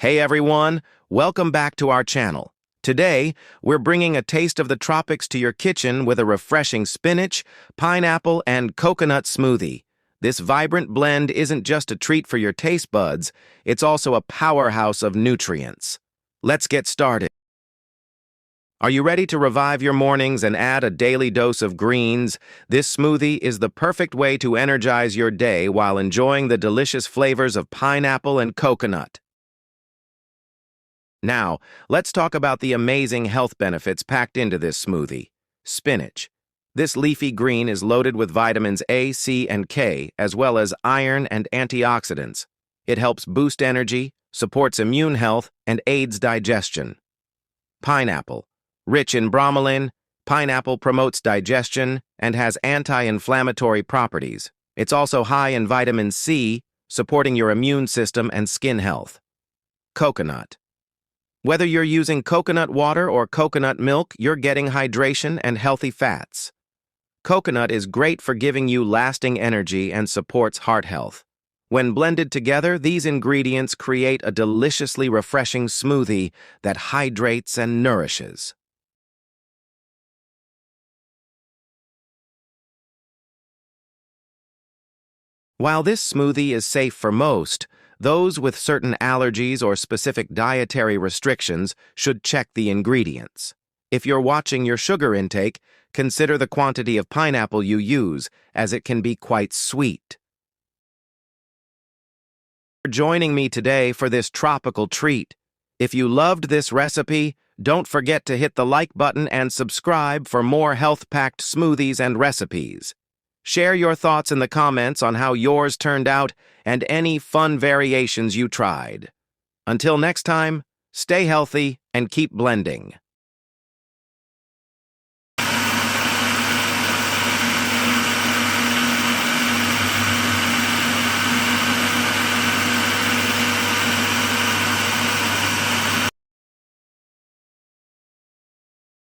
Hey everyone, welcome back to our channel. Today, we're bringing a taste of the tropics to your kitchen with a refreshing spinach, pineapple, and coconut smoothie. This vibrant blend isn't just a treat for your taste buds, it's also a powerhouse of nutrients. Let's get started. Are you ready to revive your mornings and add a daily dose of greens? This smoothie is the perfect way to energize your day while enjoying the delicious flavors of pineapple and coconut. Now, let's talk about the amazing health benefits packed into this smoothie. Spinach. This leafy green is loaded with vitamins A, C, and K, as well as iron and antioxidants. It helps boost energy, supports immune health, and aids digestion. Pineapple. Rich in bromelain, pineapple promotes digestion and has anti-inflammatory properties. It's also high in vitamin C, supporting your immune system and skin health. Coconut. Whether you're using coconut water or coconut milk, you're getting hydration and healthy fats. Coconut is great for giving you lasting energy and supports heart health. When blended together, these ingredients create a deliciously refreshing smoothie that hydrates and nourishes. While this smoothie is safe for most, those with certain allergies or specific dietary restrictions should check the ingredients. If you're watching your sugar intake, consider the quantity of pineapple you use, as it can be quite sweet. For joining me today for this tropical treat. If you loved this recipe, don't forget to hit the like button and subscribe for more health-packed smoothies and recipes. Share your thoughts in the comments on how yours turned out and any fun variations you tried. Until next time, stay healthy and keep blending.